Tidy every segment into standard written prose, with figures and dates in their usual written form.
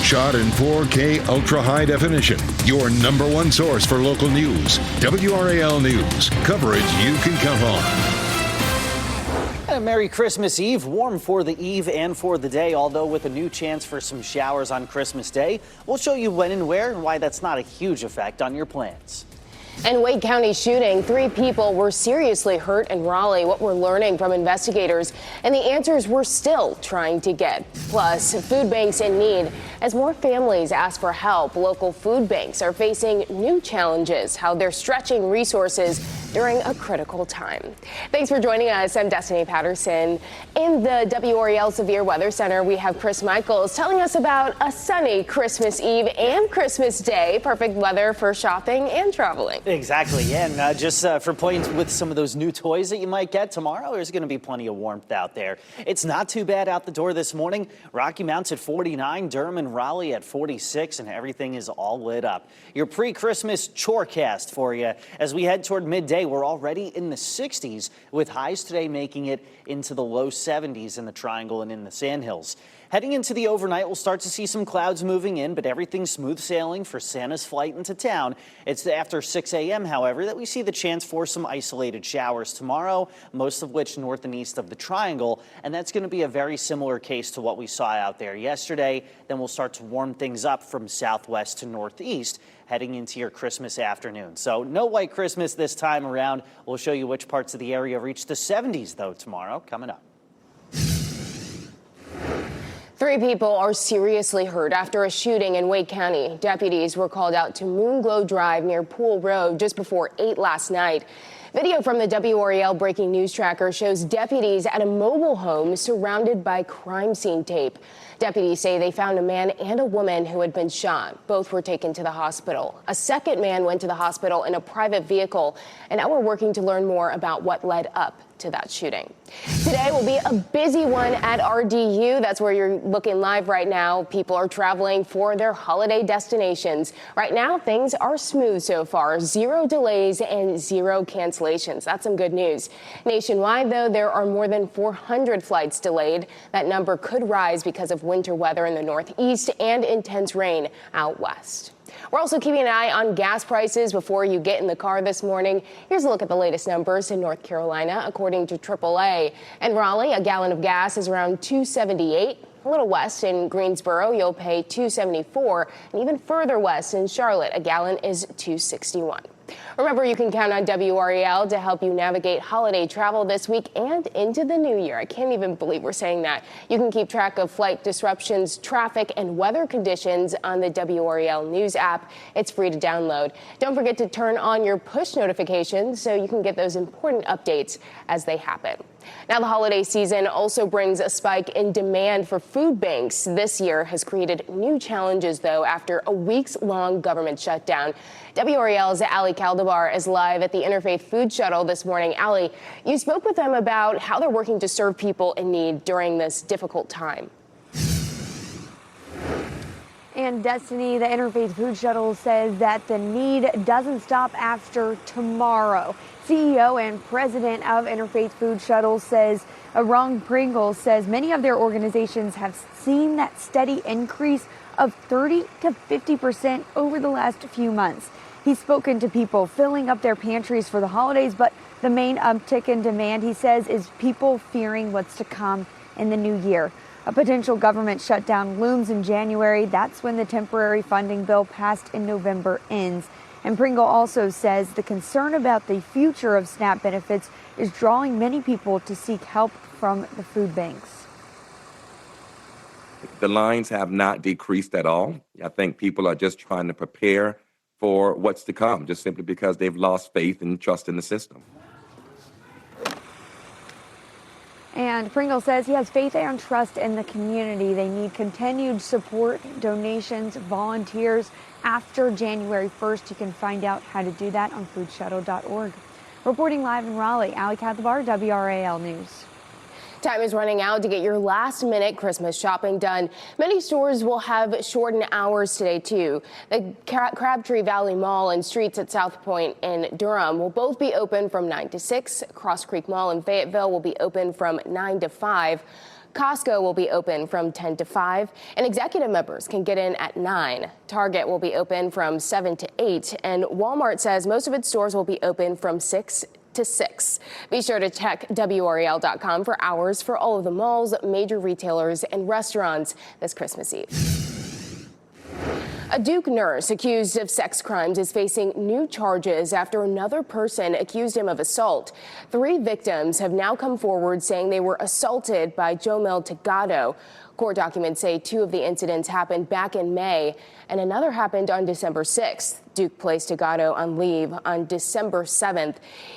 Shot in 4K ultra high definition. Your number one source for local news. WRAL News. Coverage you can count on. A Merry Christmas Eve. Warm for the eve and for the day, although with a new chance for some showers on Christmas Day. We'll show you when and where and why that's not a huge effect on your plans. And Wake County shooting, 3 people were seriously hurt in Raleigh. What we're learning from investigators and the answers we're still trying to get. Plus, food banks in need. As more families ask for help, local food banks are facing new challenges, how they're stretching resources during a critical time. Thanks for joining us. I'm Destiny Patterson. In the WRAL Severe Weather Center, we have Chris Michaels telling us about a sunny Christmas Eve and Christmas Day. Perfect weather for shopping and traveling. Exactly, yeah, and just for points with some of those new toys that you might get tomorrow, there's going to be plenty of warmth out there. It's not too bad out the door this morning. Rocky Mount's at 49, Durham and Raleigh at 46, and everything is all lit up. Your pre-Christmas chorecast for you. As we head toward midday, we're already in the 60s, with highs today making it into the low 70s in the Triangle and in the Sandhills. Heading into the overnight, we'll start to see some clouds moving in, but everything's smooth sailing for Santa's flight into town. It's after 6 a.m., however, that we see the chance for some isolated showers tomorrow, most of which north and east of the Triangle, and that's going to be a very similar case to what we saw out there yesterday. Then we'll start to warm things up from southwest to northeast, heading into your Christmas afternoon. So no white Christmas this time around. We'll show you which parts of the area reach the 70s, though, tomorrow, coming up. 3 people are seriously hurt after a shooting in Wake County. Deputies were called out to Moonglow Drive near Pool Road just before 8 last night. Video from the WRAL Breaking News Tracker shows deputies at a mobile home surrounded by crime scene tape. Deputies say they found a man and a woman who had been shot. Both were taken to the hospital. A second man went to the hospital in a private vehicle, and now we're working to learn more about what led up to that shooting. Today will be a busy one at RDU. That's where you're looking live right now. People are traveling for their holiday destinations. Right now, things are smooth so far. 0 delays and 0 cancellations. That's some good news. Nationwide, though, there are more than 400 flights delayed. That number could rise because of winter weather in the northeast and intense rain out west. We're also keeping an eye on gas prices before you get in the car this morning. Here's a look at the latest numbers in North Carolina, according to AAA. In Raleigh, a gallon of gas is around $2.78. A little west in Greensboro, you'll pay $2.74. And even further west in Charlotte, a gallon is $2.61. Remember, you can count on WRAL to help you navigate holiday travel this week and into the new year. I can't even believe we're saying that. You can keep track of flight disruptions, traffic, and weather conditions on the WRAL News app. It's free to download. Don't forget to turn on your push notifications so you can get those important updates as they happen. Now, the holiday season also brings a spike in demand for food banks. This year has created new challenges, though, after a weeks-long government shutdown. WRAL's Ali Caldabar is live at the Interfaith Food Shuttle this morning. Ali, you spoke with them about how they're working to serve people in need during this difficult time. And Destiny, the Interfaith Food Shuttle, says that the need doesn't stop after tomorrow. CEO and president of Interfaith Food Shuttle says, Ron Pringle says many of their organizations have seen that steady increase of 30 to 50% over the last few months. He's spoken to people filling up their pantries for the holidays, but the main uptick in demand, he says, is people fearing what's to come in the new year. A potential government shutdown looms in January. That's when the temporary funding bill passed in November ends. And Pringle also says the concern about the future of SNAP benefits is drawing many people to seek help from the food banks. The lines have not decreased at all. I think people are just trying to prepare for what's to come, just simply because they've lost faith and trust in the system. And Pringle says he has faith and trust in the community. They need continued support, donations, volunteers. After January 1st, you can find out how to do that on foodshuttle.org. Reporting live in Raleigh, Ali Kathabar, WRAL News. Time is running out to get your last-minute Christmas shopping done. Many stores will have shortened hours today, too. The Crabtree Valley Mall and Streets at South Point in Durham will both be open from 9 to 6. Cross Creek Mall in Fayetteville will be open from 9 to 5. Costco will be open from 10 to 5, and executive members can get in at 9. Target will be open from 7 to 8, and Walmart says most of its stores will be open from 6 to 6. Be sure to check WRAL.com for hours for all of the malls, major retailers, and restaurants this Christmas Eve. A Duke nurse accused of sex crimes is facing new charges after another person accused him of assault. 3 victims have now come forward saying they were assaulted by Jomel Tagado. Court documents say 2 of the incidents happened back in May, and another happened on December 6th. Duke placed Tagado on leave on December 7th.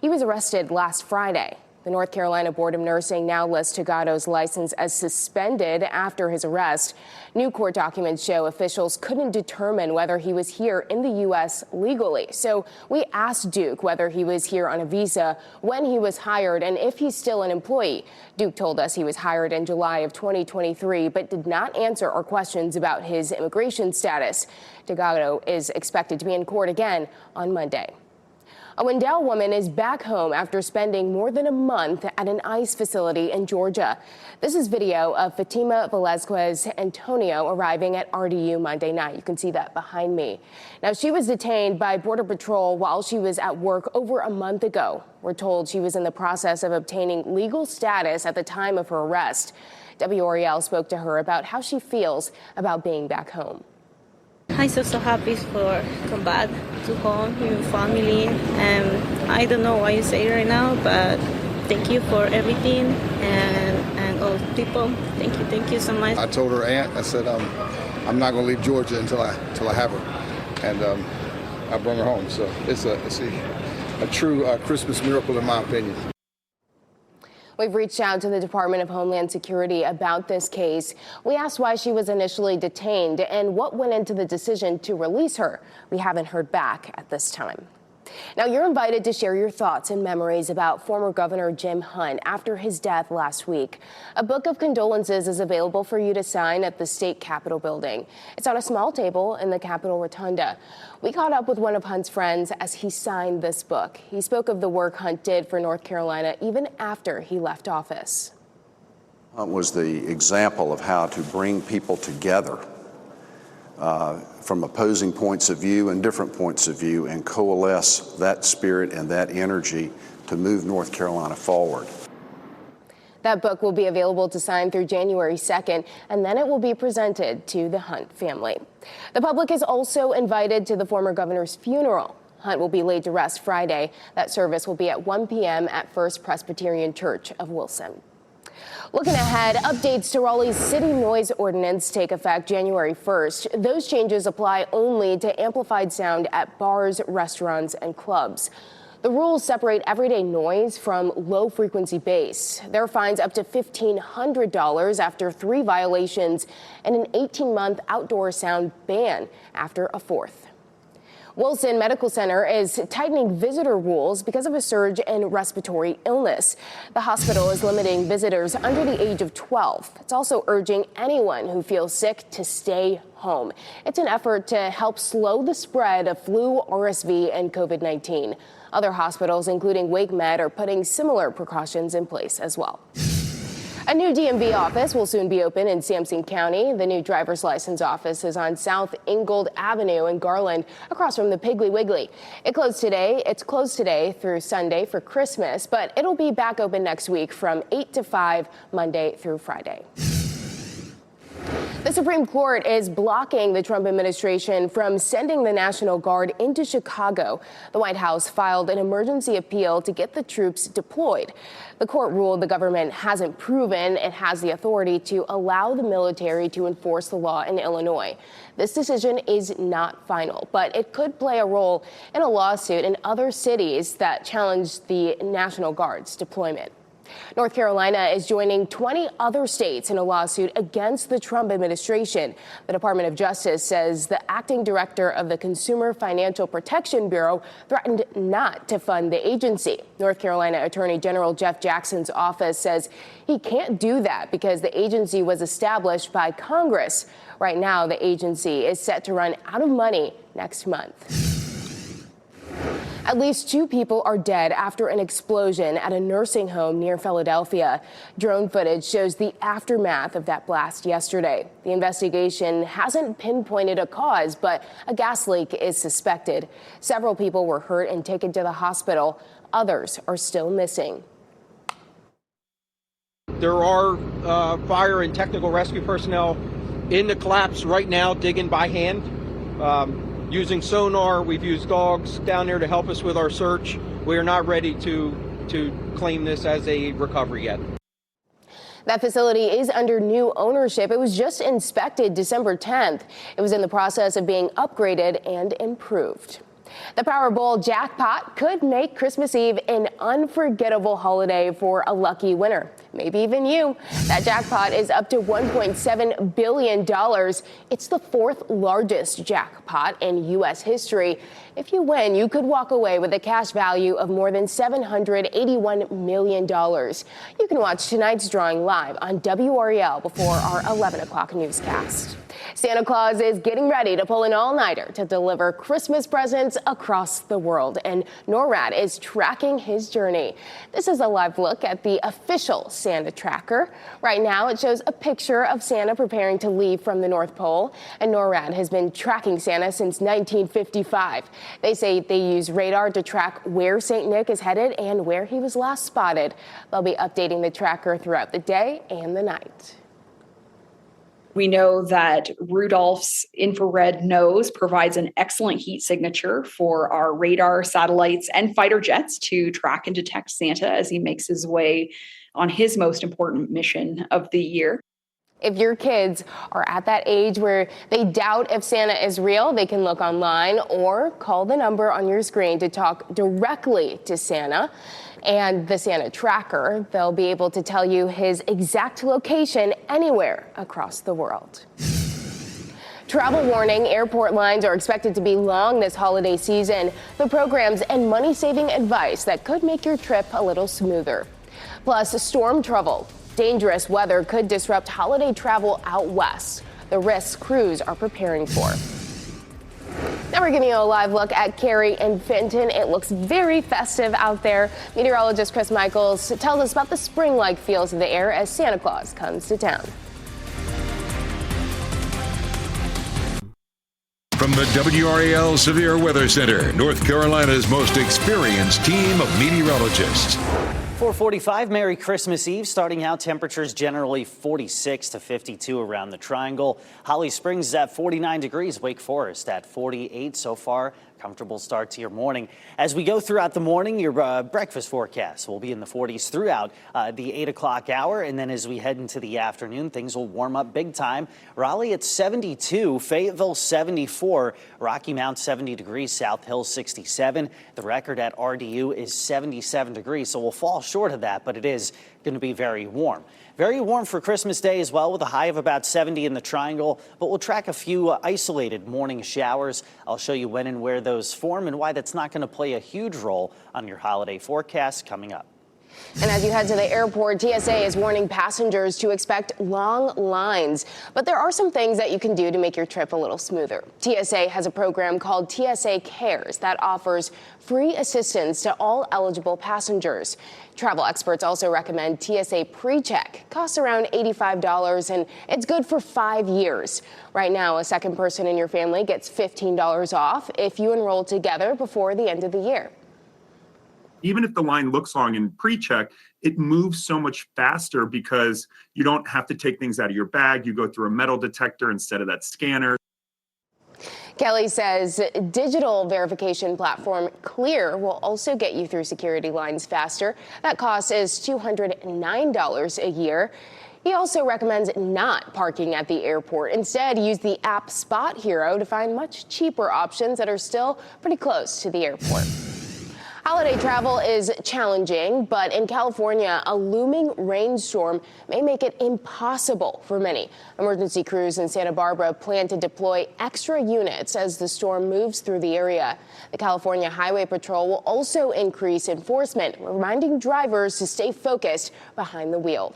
He was arrested last Friday. The North Carolina Board of Nursing now lists Tagado's license as suspended after his arrest. New court documents show officials couldn't determine whether he was here in the U.S. legally. So we asked Duke whether he was here on a visa, when he was hired, and if he's still an employee. Duke told us he was hired in July of 2023, but did not answer our questions about his immigration status. Tagado is expected to be in court again on Monday. A Wendell woman is back home after spending more than a month at an ICE facility in Georgia. This is video of Fatima Velazquez Antonio arriving at RDU Monday night. You can see that behind me. Now, she was detained by Border Patrol while she was at work over a month ago. We're told she was in the process of obtaining legal status at the time of her arrest. WRAL spoke to her about how she feels about being back home. I'm so happy for come back to home, your family, and I don't know what you say right now, but thank you for everything, and all people, thank you so much. I told her aunt, I said, I'm not going to leave Georgia until I have her, and I brought her home. So it's a true Christmas miracle in my opinion. We've reached out to the Department of Homeland Security about this case. We asked why she was initially detained and what went into the decision to release her. We haven't heard back at this time. Now, you're invited to share your thoughts and memories about former Governor Jim Hunt after his death last week. A book of condolences is available for you to sign at the state Capitol building. It's on a small table in the Capitol Rotunda. We caught up with one of Hunt's friends as he signed this book. He spoke of the work Hunt did for North Carolina even after he left office. Hunt was the example of how to bring people together from opposing points of view and different points of view and coalesce that spirit and that energy to move North Carolina forward. That book will be available to sign through January 2nd, and then it will be presented to the Hunt family. The public is also invited to the former governor's funeral. Hunt will be laid to rest Friday. That service will be at 1 p.m. at First Presbyterian Church of Wilson. Looking ahead, updates to Raleigh's city noise ordinance take effect January 1st. Those changes apply only to amplified sound at bars, restaurants, and clubs. The rules separate everyday noise from low-frequency bass. There are fines up to $1,500 after 3 violations and an 18-month outdoor sound ban after a 4th. Wilson Medical Center is tightening visitor rules because of a surge in respiratory illness. The hospital is limiting visitors under the age of 12. It's also urging anyone who feels sick to stay home. It's an effort to help slow the spread of flu, RSV, and COVID-19. Other hospitals, including Wake Med, are putting similar precautions in place as well. A new DMV office will soon be open in Sampson County. The new driver's license office is on South Ingold Avenue in Garland, across from the Piggly Wiggly. It's closed today through Sunday for Christmas, but it'll be back open next week from 8 to 5, Monday through Friday. The Supreme Court is blocking the Trump administration from sending the National Guard into Chicago. The White House filed an emergency appeal to get the troops deployed. The court ruled the government hasn't proven it has the authority to allow the military to enforce the law in Illinois. This decision is not final, but it could play a role in a lawsuit in other cities that challenge the National Guard's deployment. North Carolina is joining 20 other states in a lawsuit against the Trump administration. The Department of Justice says the acting director of the Consumer Financial Protection Bureau threatened not to fund the agency. North Carolina Attorney General Jeff Jackson's office says he can't do that because the agency was established by Congress. Right now, the agency is set to run out of money next month. At least 2 people are dead after an explosion at a nursing home near Philadelphia. Drone footage shows the aftermath of that blast yesterday. The investigation hasn't pinpointed a cause, but a gas leak is suspected. Several people were hurt and taken to the hospital. Others are still missing. There are fire and technical rescue personnel in the collapse right now, digging by hand. Using sonar, we've used dogs down there to help us with our search. We are not ready to claim this as a recovery yet. That facility is under new ownership. It was just inspected December 10th. It was in the process of being upgraded and improved. The Powerball jackpot could make Christmas Eve an unforgettable holiday for a lucky winner. Maybe even you. That jackpot is up to $1.7 billion. It's the 4th largest jackpot in U.S. history. If you win, you could walk away with a cash value of more than $781 million. You can watch tonight's drawing live on WRAL before our 11 o'clock newscast. Santa Claus is getting ready to pull an all-nighter to deliver Christmas presents across the world, and NORAD is tracking his journey. This is a live look at the official Santa tracker. Right now, it shows a picture of Santa preparing to leave from the North Pole, and NORAD has been tracking Santa since 1955. They say they use radar to track where St. Nick is headed and where he was last spotted. They'll be updating the tracker throughout the day and the night. We know that Rudolph's infrared nose provides an excellent heat signature for our radar, satellites, and fighter jets to track and detect Santa as he makes his way on his most important mission of the year. If your kids are at that age where they doubt if Santa is real, they can look online or call the number on your screen to talk directly to Santa and the Santa tracker. They'll be able to tell you his exact location anywhere across the world. Travel warning, airport lines are expected to be long this holiday season. The programs and money-saving advice that could make your trip a little smoother. Plus, storm trouble. Dangerous weather could disrupt holiday travel out west. The risks crews are preparing for. Now we're giving you a live look at Cary and Fenton. It looks very festive out there. Meteorologist Chris Michaels tells us about the spring-like feels of the air as Santa Claus comes to town. From the WRAL Severe Weather Center, North Carolina's most experienced team of meteorologists. 4:45, Merry Christmas Eve. Starting out, temperatures generally 46 to 52 around the Triangle. Holly Springs is at 49 degrees. Wake Forest at 48 so far. Comfortable start to your morning. As we go throughout the morning, your breakfast forecast will be in the 40s throughout the 8 o'clock hour. And then as we head into the afternoon, things will warm up big time. Raleigh at 72, Fayetteville 74, Rocky Mount 70 degrees, South Hill 67. The record at RDU is 77 degrees, so we'll fall short of that, but it is going to be very warm. Very warm for Christmas Day as well, with a high of about 70 in the Triangle, but we'll track a few isolated morning showers. I'll show you when and where those form and why that's not going to play a huge role on your holiday forecast coming up. And as you head to the airport, TSA is warning passengers to expect long lines. But there are some things that you can do to make your trip a little smoother. TSA has a program called TSA Cares that offers free assistance to all eligible passengers. Travel experts also recommend TSA PreCheck. Costs around $85 and it's good for 5 years. Right now, a second person in your family gets $15 off if you enroll together before the end of the year. Even if the line looks long in pre-check, it moves so much faster because you don't have to take things out of your bag. You go through a metal detector instead of that scanner. Kelly says digital verification platform Clear will also get you through security lines faster. That cost is $209 a year. He also recommends not parking at the airport. Instead, use the app Spot Hero to find much cheaper options that are still pretty close to the airport. Holiday travel is challenging, but in California, a looming rainstorm may make it impossible for many. Emergency crews in Santa Barbara plan to deploy extra units as the storm moves through the area. The California Highway Patrol will also increase enforcement, reminding drivers to stay focused behind the wheel.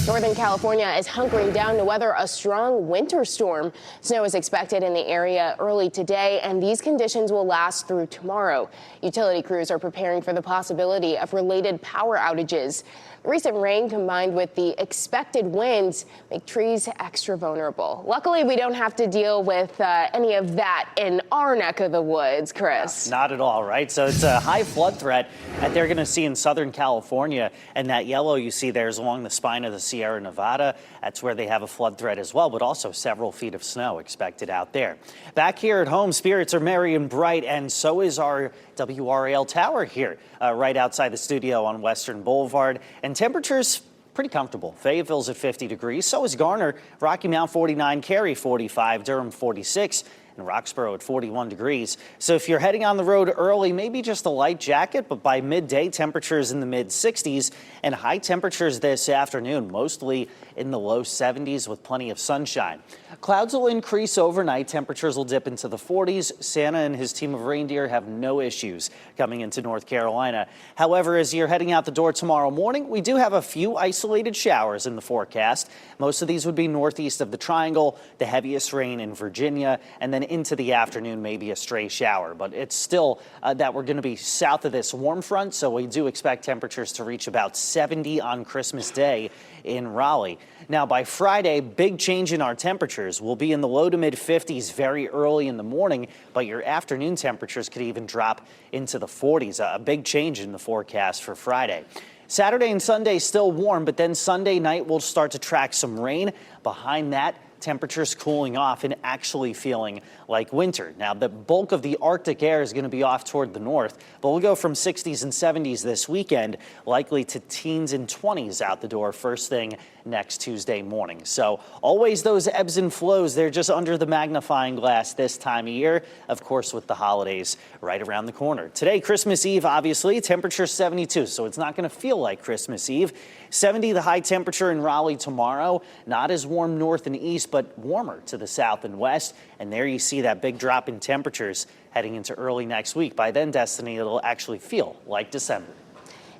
Northern California is hunkering down to weather a strong winter storm. Snow is expected in the area early today, and these conditions will last through tomorrow. Utility crews are preparing for the possibility of related power outages. Recent rain combined with the expected winds make trees extra vulnerable. Luckily, we don't have to deal with any of that in our neck of the woods, Chris. Not at all, right? So it's a high flood threat that they're going to see in Southern California. And that yellow you see there is along the spine of the Sierra Nevada. That's where they have a flood threat as well, but also several feet of snow expected out there. Back here at home, spirits are merry and bright, and so is our WRAL tower here right outside the studio on Western Boulevard. And temperatures pretty comfortable. Fayetteville's at 50 degrees. So is Garner. Rocky Mount 49, Cary 45, Durham 46, and Roxborough at 41 degrees. So if you're heading on the road early, maybe just a light jacket, but by midday, temperatures in the mid 60s and high temperatures this afternoon, mostly in the low 70s with plenty of sunshine. Clouds will increase overnight. Temperatures will dip into the 40s. Santa and his team of reindeer have no issues coming into North Carolina. However, as you're heading out the door tomorrow morning, we do have a few isolated showers in the forecast. Most of these would be northeast of the Triangle, the heaviest rain in Virginia, and then into the afternoon, maybe a stray shower. But it's still that we're going to be south of this warm front, so we do expect temperatures to reach about 70 on Christmas Day in Raleigh. Now, by Friday, big change in our temperatures. We'll be in the low to mid 50s very early in the morning, but your afternoon temperatures could even drop into the 40s. A big change in the forecast for Friday. Saturday and Sunday still warm, but then Sunday night we'll start to track some rain. Behind that, temperatures cooling off and actually feeling like winter. Now, the bulk of the Arctic air is going to be off toward the north, but we'll go from 60s and 70s this weekend, likely to teens and 20s out the door first thing next Tuesday morning. So always those ebbs and flows. They're just under the magnifying glass this time of year, of course, with the holidays right around the corner. Today, Christmas Eve, obviously, temperature 72, so it's not going to feel like Christmas Eve. 70 the high temperature in Raleigh tomorrow. Not as warm north and east, but warmer to the south and west. And there you see that big drop in temperatures heading into early next week. By then, Destiny, it'll actually feel like December.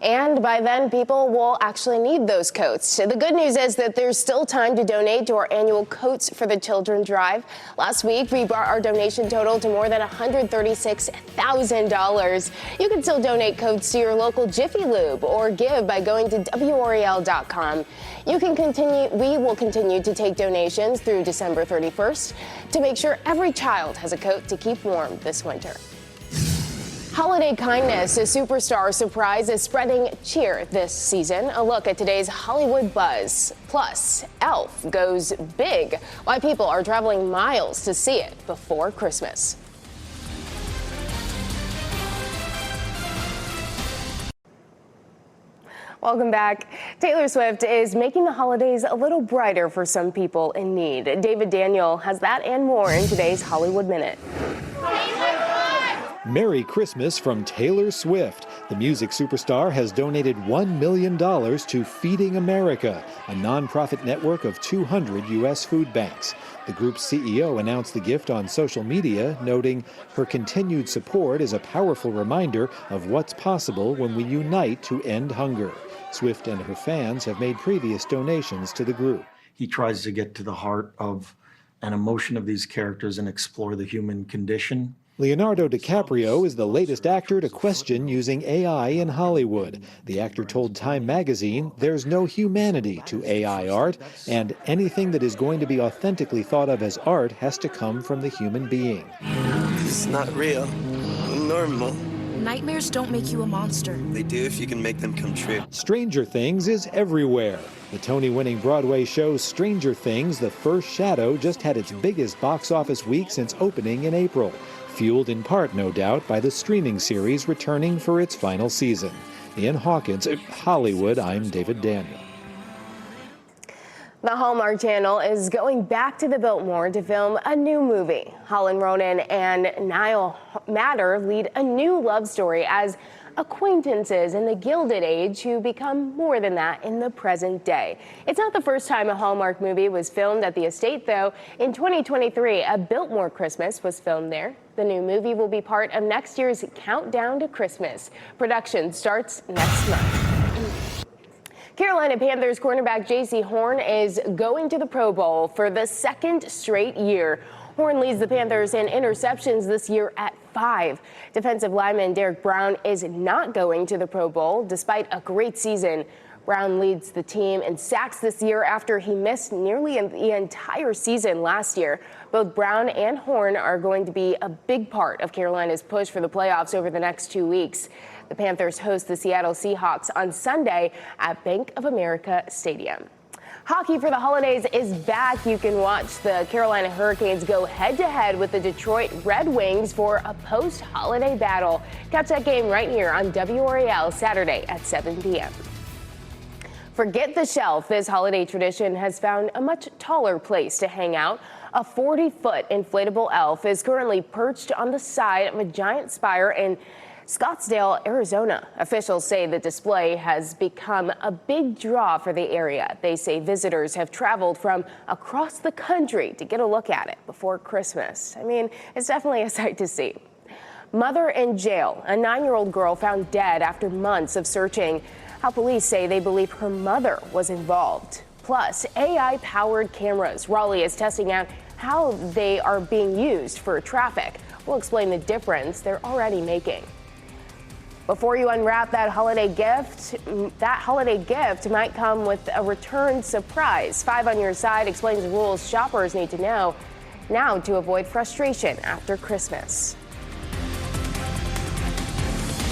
And by then, people will actually need those coats. The good news is that there's still time to donate to our annual Coats for the Children drive. Last week, we brought our donation total to more than $136,000. You can still donate coats to your local Jiffy Lube or give by going to WRAL.com. We will continue to take donations through December 31st to make sure every child has a coat to keep warm this winter. Holiday kindness, a superstar surprise is spreading cheer this season. A look at today's Hollywood buzz. Plus, Elf goes big. Why people are traveling miles to see it before Christmas. Welcome back. Taylor Swift is making the holidays a little brighter for some people in need. David Daniel has that and more in today's Hollywood Minute. Merry Christmas from Taylor Swift. The music superstar has donated $1 million to Feeding America, a nonprofit network of 200 U.S. food banks. The group's CEO announced the gift on social media, noting her continued support is a powerful reminder of what's possible when we unite to end hunger. Swift and her fans have made previous donations to the group. He tries to get to the heart of an emotion of these characters and explore the human condition. Leonardo DiCaprio is the latest actor to question using AI in Hollywood. The actor told Time magazine there's no humanity to AI art, and anything that is going to be authentically thought of as art has to come from the human being. It's not real, normal. Nightmares don't make you a monster. They do if you can make them come true. Stranger Things is everywhere. The Tony-winning Broadway show Stranger Things, The First Shadow, just had its biggest box office week since opening in April. Fueled in part, no doubt, by the streaming series returning for its final season. In Hawkins, Hollywood, I'm David Daniel. The Hallmark Channel is going back to the Biltmore to film a new movie. Holland Ronan and Niall Matter lead a new love story as acquaintances in the Gilded Age who become more than that in the present day. It's not the first time a Hallmark movie was filmed at the estate, though. In 2023, A Biltmore Christmas was filmed there. The new movie will be part of next year's Countdown to Christmas. Production starts next month. Carolina Panthers cornerback J.C. Horn is going to the Pro Bowl for the second straight year. Horn leads the Panthers in interceptions this year at 5. Defensive lineman Derek Brown is not going to the Pro Bowl despite a great season. Brown leads the team in sacks this year after he missed nearly the entire season last year. Both Brown and Horn are going to be a big part of Carolina's push for the playoffs over the next 2 weeks. The Panthers host the Seattle Seahawks on Sunday at Bank of America Stadium. Hockey for the holidays is back. You can watch the Carolina Hurricanes go head-to-head with the Detroit Red Wings for a post-holiday battle. Catch that game right here on WRAL Saturday at 7 p.m. Forget the shelf. This holiday tradition has found a much taller place to hang out. A 40-foot inflatable elf is currently perched on the side of a giant spire in Scottsdale, Arizona. Officials say the display has become a big draw for the area. They say visitors have traveled from across the country to get a look at it before Christmas. I mean, it's definitely a sight to see. Mother in jail. A 9-year-old girl found dead after months of searching. How police say they believe her mother was involved. Plus, AI-powered cameras. Raleigh is testing out how they are being used for traffic. We'll explain the difference they're already making. Before you unwrap that holiday gift might come with a return surprise. 5 on Your Side explains the rules shoppers need to know now to avoid frustration after Christmas.